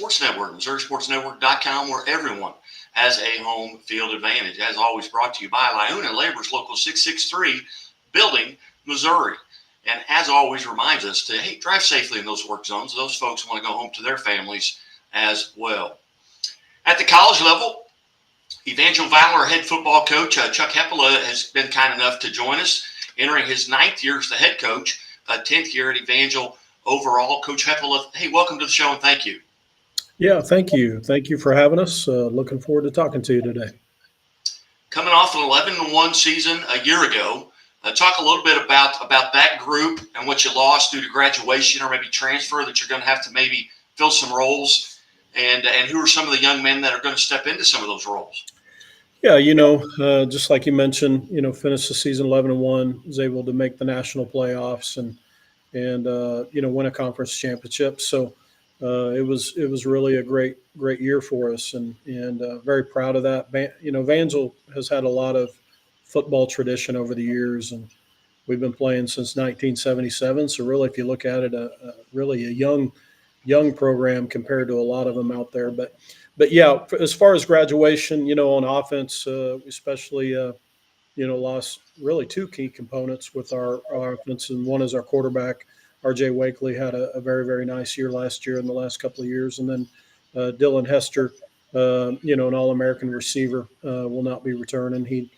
Sports Network, MissouriSportsNetwork.com, where everyone has a home field advantage. As always, brought to you by Liona Labor's Local 663, Building, Missouri. And as always, reminds us to, hey, drive safely in those work zones. Those folks want to go home to their families as well. At the college level, Evangel Valor head football coach Chuck Hepola has been kind enough to join us, entering his 9th year as the head coach, 10th year at Evangel overall. Coach Hepola, hey, welcome to the show and thank you. Yeah, thank you. Thank you for having us. Looking forward to talking to you today. Coming off an 11-1 season a year ago, talk a little bit about that group and what you lost due to graduation or maybe transfer that you're going to have to maybe fill some roles, and who are some of the young men that are going to step into some of those roles? Yeah, just like you mentioned, finished the season 11-1, was able to make the national playoffs and win a conference championship. So it was really a great year for us, and very proud of that. Evangel has had a lot of football tradition over the years, and we've been playing since 1977. So really, if you look at it, really a young program compared to a lot of them out there. But yeah, as far as graduation, on offense, we especially lost really two key components with our offense, and one is our quarterback. R.J. Wakely had a very, very nice year last year and the last couple of years. And then Dylan Hester, an All-American receiver, will not be returning. He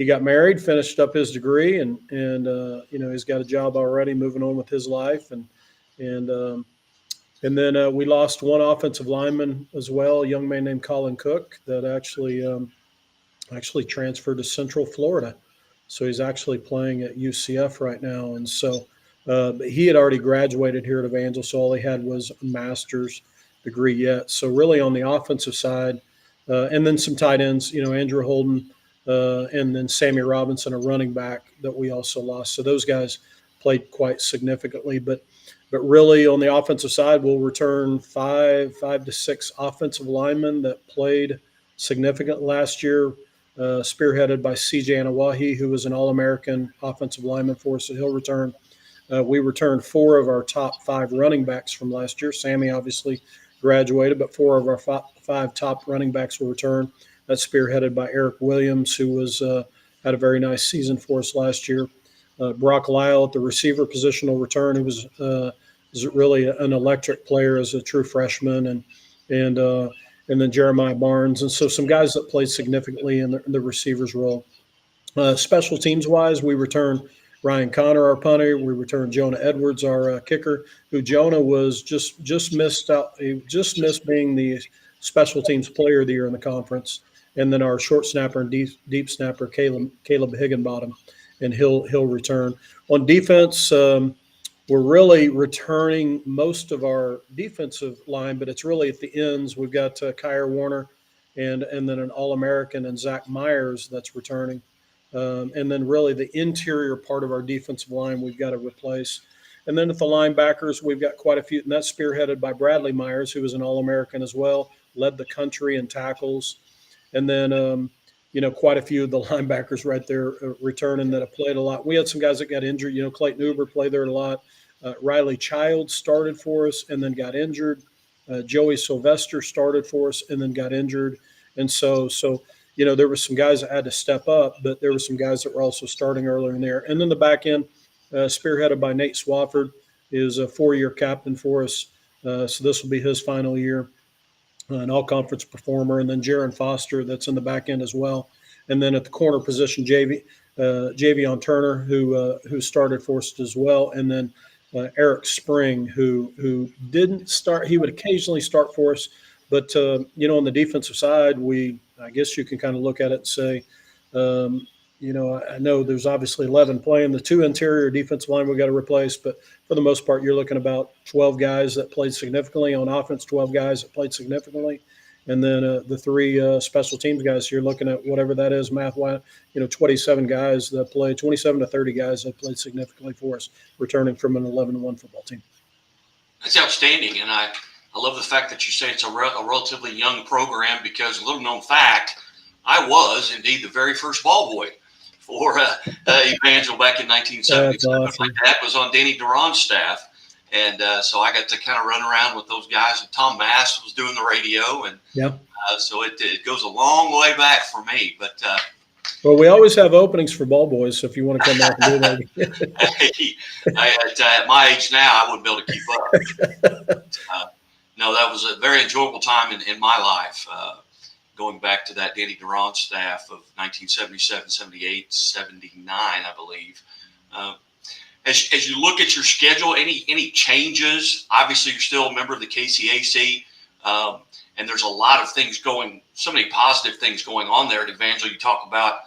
got married, finished up his degree, and he's got a job already, moving on with his life. And then we lost one offensive lineman as well, a young man named Colin Cook that actually transferred to Central Florida. So he's actually playing at UCF right now. And so but he had already graduated here at Evangel, so all he had was a master's degree yet. So really on the offensive side, and then some tight ends, Andrew Holden, and then Sammy Robinson, a running back that we also lost. So those guys played quite significantly. But really on the offensive side, we'll return five to six offensive linemen that played significant last year, spearheaded by C.J. Anawahi, who was an All-American offensive lineman for us, so he'll return. We returned four of our top five running backs from last year. Sammy obviously graduated, but four of our five top running backs will return. That's spearheaded by Eric Williams, who had a very nice season for us last year. Brock Lyle at the receiver position will return, who was really an electric player as a true freshman, and then Jeremiah Barnes. And so some guys that played significantly in the receivers role. Special teams wise, we returned Ryan Connor, our punter. We returned Jonah Edwards, our kicker, who Jonah was just missed out. He just missed being the special teams player of the year in the conference. And then our short snapper and deep snapper, Caleb Higginbottom, and he'll return. On defense, we're really returning most of our defensive line, but it's really at the ends. We've got Kyer Warner and then an All-American and Zach Myers that's returning. And then really the interior part of our defensive line we've got to replace. And then at the linebackers, we've got quite a few, and that's spearheaded by Bradley Myers, who was an All-American as well, led the country in tackles. And then, quite a few of the linebackers right there returning that have played a lot. We had some guys that got injured. Clayton Uber played there a lot. Riley Childs started for us and then got injured. Joey Sylvester started for us and then got injured. And so there were some guys that had to step up, but there were some guys that were also starting earlier in there. And then the back end, spearheaded by Nate Swafford, is a 4-year captain for us. So this will be his final year, an all-conference performer. And then Jaron Foster, that's in the back end as well. And then at the corner position, Javion Turner, who started for us as well. And then Eric Spring, who didn't start. He would occasionally start for us. But, on the defensive side, I guess you can kind of look at it and say, I know there's obviously 11 playing. The two interior defensive line we got to replace. But for the most part, you're looking about 12 guys that played significantly on offense, 12 guys that played significantly. And then the three special teams guys, you're looking at whatever that is math-wise, 27 guys that played, 27 to 30 guys that played significantly for us, returning from an 11-1 football team. That's outstanding, and I love the fact that you say it's a relatively young program, because a little known fact, I was indeed the very first ball boy for Evangel back in 1977. Awesome. My dad was on Danny Duran's staff, and so I got to kind of run around with those guys. And Tom Mass was doing the radio, and Yeah. so it goes a long way back for me. But Well, we always have openings for ball boys, so if you want to come back and do that. hey, at my age now, I wouldn't be able to keep up. No, that was a very enjoyable time in my life. Going back to that Danny Durant staff of 1977, 78, 79, I believe. As you look at your schedule, any changes? Obviously, you're still a member of the KCAC, and there's a lot of things so many positive things going on there at Evangel. You talk about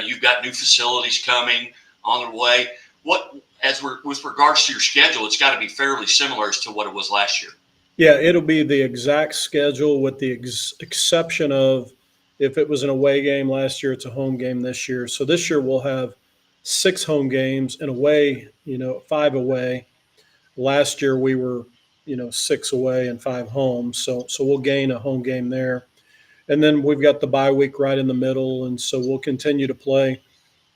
you've got new facilities coming on the way. With regards to your schedule, it's got to be fairly similar as to what it was last year. Yeah, it'll be the exact schedule with the exception of if it was an away game last year, it's a home game this year. So this year we'll have 6 home games and away, 5 away. Last year we were, 6 away and 5 home. So we'll gain a home game there. And then we've got the bye week right in the middle. And so we'll continue to play,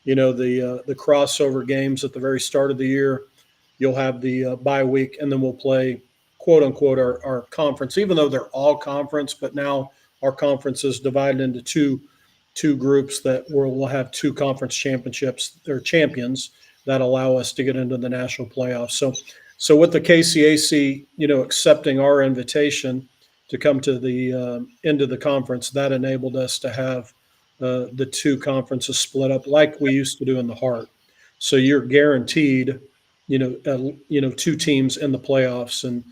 the crossover games at the very start of the year. You'll have the bye week, and then we'll play quote unquote our conference, even though they're all conference, but now our conference is divided into two groups that we'll have 2 conference championships or champions that allow us to get into the national playoffs. So with the KCAC, accepting our invitation to come to the end of the conference, that enabled us to have the 2 conferences split up like we used to do in the Heart. So you're guaranteed, 2 teams in the playoffs, and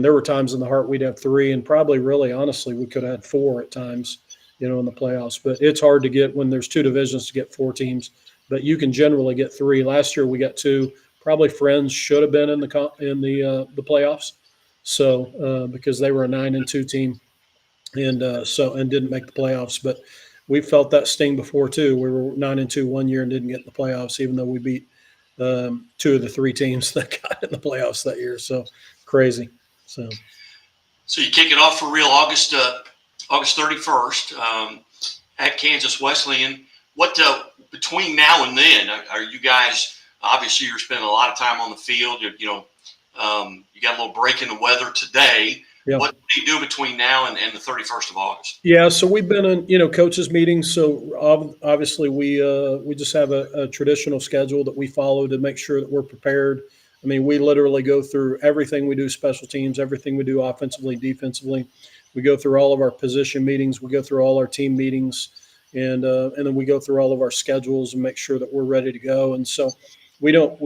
there were times in the Heart we'd have 3, and probably really honestly we could have had 4 at times, in the playoffs. But it's hard to get when there's 2 divisions to get 4 teams, but you can generally get 3. Last year we got 2. Probably Friends should have been in the playoffs, so because they were a 9-2 team, and didn't make the playoffs. But we felt that sting before too. We were 9-2 one year and didn't get in the playoffs, even though we beat 2 of the 3 teams that got in the playoffs that year. So crazy. So you kick it off for real August 31st at Kansas Wesleyan. What between now and then are you guys? Obviously, you're spending a lot of time on the field. You got a little break in the weather today. Yeah. What do you do between now and the 31st of August? Yeah, so we've been in, coaches meetings. So obviously we just have a traditional schedule that we follow to make sure that we're prepared. I mean, we literally go through everything we do, special teams, everything we do offensively, defensively. We go through all of our position meetings. We go through all our team meetings, and then we go through all of our schedules and make sure that we're ready to go. And so we don't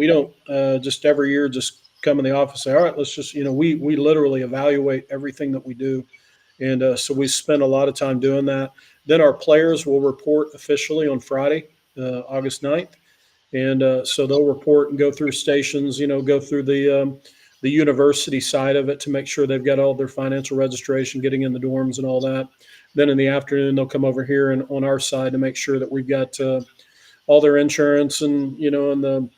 just every year just come in the office and say, all right, let's just, we literally evaluate everything that we do. And so we spend a lot of time doing that. Then our players will report officially on Friday, August 9th. And so they'll report and go through stations, go through the university side of it to make sure they've got all their financial registration, getting in the dorms and all that. Then in the afternoon, they'll come over here and on our side to make sure that we've got all their insurance and, and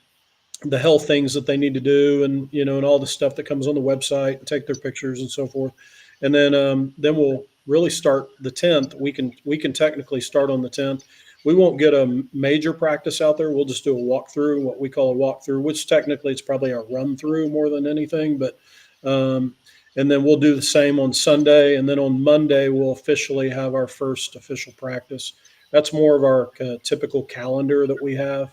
the health things that they need to do, and and all the stuff that comes on the website, and take their pictures and so forth. And then we'll really start the 10th. We can technically start on the 10th. We won't get a major practice out there. We'll just do a walkthrough, what we call a walkthrough, which technically it's probably a run through more than anything. But and then we'll do the same on Sunday, and then on Monday we'll officially have our first official practice. That's more of our typical calendar that we have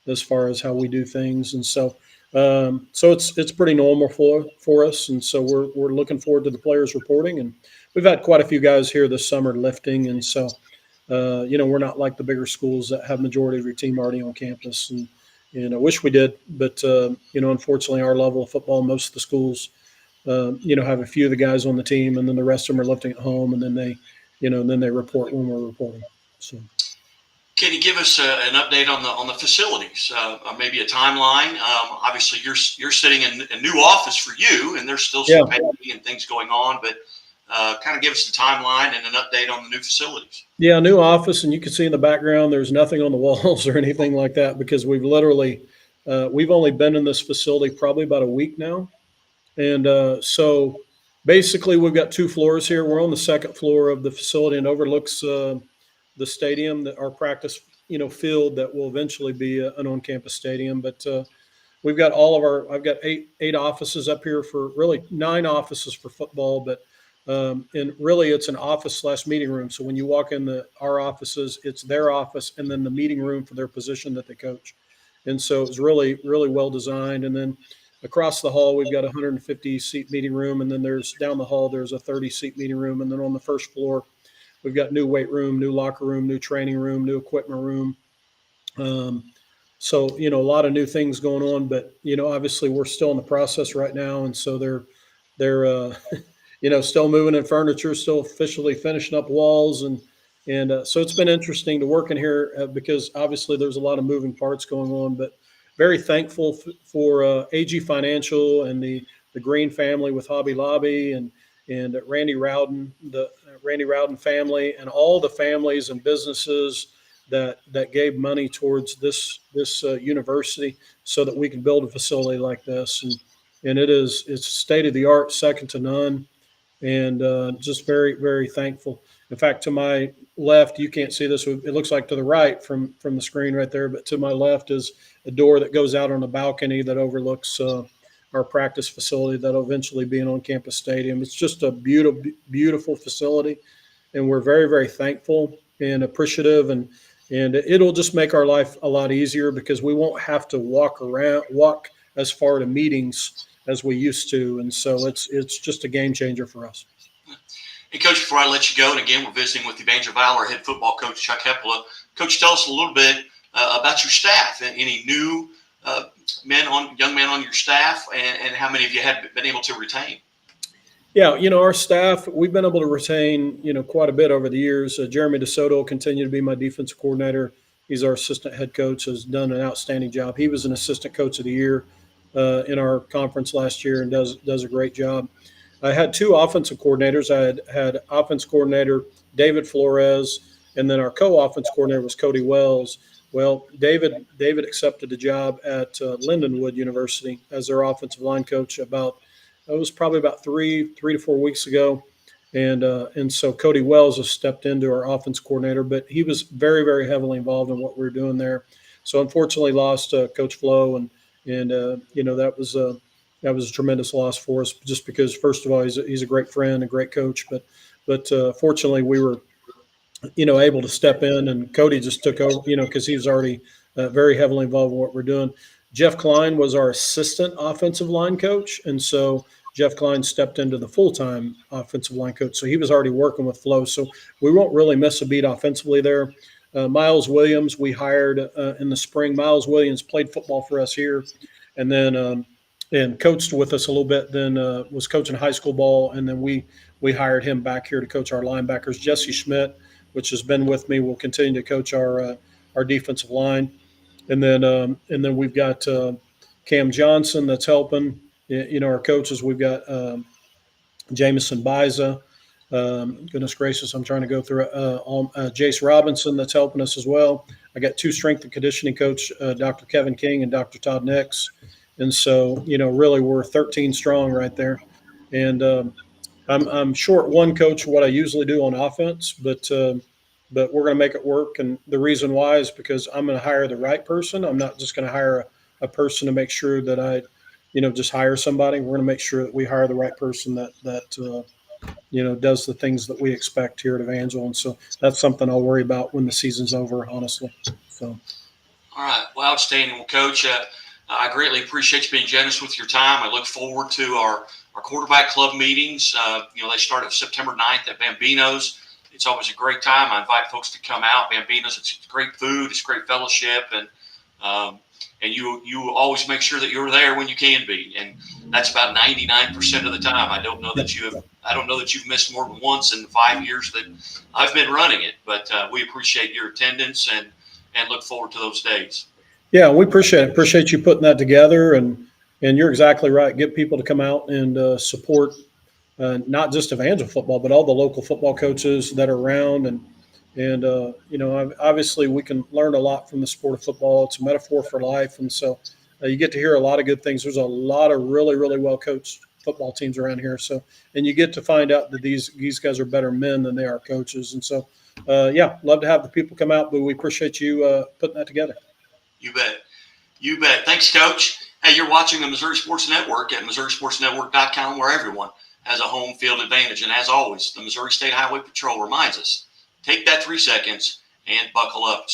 as far as how we do things. And so it's pretty normal for us. And so we're looking forward to the players reporting, and we've had quite a few guys here this summer lifting. And so, we're not like the bigger schools that have majority of your team already on campus. And I wish we did, but, unfortunately our level of football, most of the schools, have a few of the guys on the team, and then the rest of them are lifting at home. And then they report when we're reporting. So. Can you give us an update on the facilities, maybe a timeline? Obviously, you're sitting in a new office for you, and there's still some painting and things going on. But kind of give us a timeline and an update on the new facilities. Yeah, new office, and you can see in the background there's nothing on the walls or anything like that, because we've literally we've only been in this facility probably about a week now, and so basically we've got 2 floors here. We're on the 2nd floor of the facility and overlooks the stadium, that our practice, field that will eventually be an on-campus stadium. But we've got I've got eight offices up here, for really 9 offices for football, but And really, it's an office/meeting room. So when you walk in our offices, it's their office and then the meeting room for their position that they coach. And so it was really, really well designed. And then across the hall, we've got a 150 seat meeting room. And then there's down the hall, there's a 30 seat meeting room. And then on the first floor, we've got new weight room, new locker room, new training room, new equipment room. Um, so, a lot of new things going on, but, obviously we're still in the process right now. And so they're still moving in furniture, still officially finishing up walls. And so it's been interesting to work in here because obviously there's a lot of moving parts going on, but very thankful for AG Financial and the Green family with Hobby Lobby and the Randy Rowden family and all the families and businesses that gave money towards this university so that we can build a facility like this. And it's state of the art, second to none, and just very, very thankful. In fact, to my left, you can't see this. It looks like to the right from the screen right there, but to my left is a door that goes out on a balcony that overlooks our practice facility that'll eventually be an on-campus stadium. It's just a beautiful, beautiful facility, and we're very, very thankful and appreciative, and it'll just make our life a lot easier because we won't have to walk as far to meetings as we used to, and so it's just a game changer for us. Hey, Coach, before I let you go, and again, we're visiting with Evangel Valor head football coach Chuck Hepola. Coach, tell us a little bit about your staff. Any new young men on your staff, and how many of you have been able to retain? Yeah, our staff, we've been able to retain, quite a bit over the years. Jeremy DeSoto will continue to be my defensive coordinator. He's our assistant head coach, has done an outstanding job. He was an assistant coach of the year in our conference last year and does a great job. I had two offensive coordinators. I had offense coordinator David Flores, and then our co-offense coordinator was Cody Wells. Well, David accepted a job at Lindenwood University as their offensive line coach it was probably about three to 4 weeks ago, and so Cody Wells has stepped into our offense coordinator, but he was very, very heavily involved in what we were doing there. So unfortunately, lost Coach Flo, and that was a tremendous loss for us, just because first of all he's a great friend, a great coach, but fortunately we were able to step in, and Cody just took over, because he was already very heavily involved in what we're doing. Jeff Klein was our assistant offensive line coach, and so Jeff Klein stepped into the full-time offensive line coach. So he was already working with Flo. So we won't really miss a beat offensively there. Miles Williams, we hired in the spring. Miles Williams played football for us here, and then and coached with us a little bit. Then was coaching high school ball, and then we hired him back here to coach our linebackers. Jesse Schmidt, which has been with me, will continue to coach our defensive line. And then we've got Cam Johnson that's helping. Our coaches. We've got Jamison Biza. Goodness gracious, I'm trying to go through Jace Robinson that's helping us as well. I got two strength and conditioning coach, Dr. Kevin King and Dr. Todd Nix. And so, really we're 13 strong right there. And I'm short one coach what I usually do on offense, but we're going to make it work. And the reason why is because I'm going to hire the right person. I'm not just going to hire a person to make sure that I, just hire somebody. We're going to make sure that we hire the right person that does the things that we expect here at Evangel. And so that's something I'll worry about when the season's over, honestly. So. All right. Well, outstanding. Well, Coach, I greatly appreciate you being generous with your time. I look forward to our quarterback club meetings. They start at September 9th at Bambino's. It's always a great time. I invite folks to come out. Bambino's, it's great food, it's great fellowship, and you always make sure that you're there when you can be, and that's about 99% of the time. I don't know that you've missed more than once in the 5 years that I've been running it, but we appreciate your attendance and look forward to those days. Yeah, we appreciate it. Appreciate you putting that together, and you're exactly right. Get people to come out and support not just Evangel football, but all the local football coaches that are around. And obviously we can learn a lot from the sport of football. It's a metaphor for life. And so you get to hear a lot of good things. There's a lot of really, really well coached football teams around here. So, and you get to find out that these guys are better men than they are coaches. And so, love to have the people come out, but we appreciate you putting that together. You bet. You bet. Thanks, Coach. Hey, you're watching the Missouri Sports Network at MissouriSportsNetwork.com, where everyone has a home field advantage. And as always, the Missouri State Highway Patrol reminds us, take that 3 seconds and buckle up.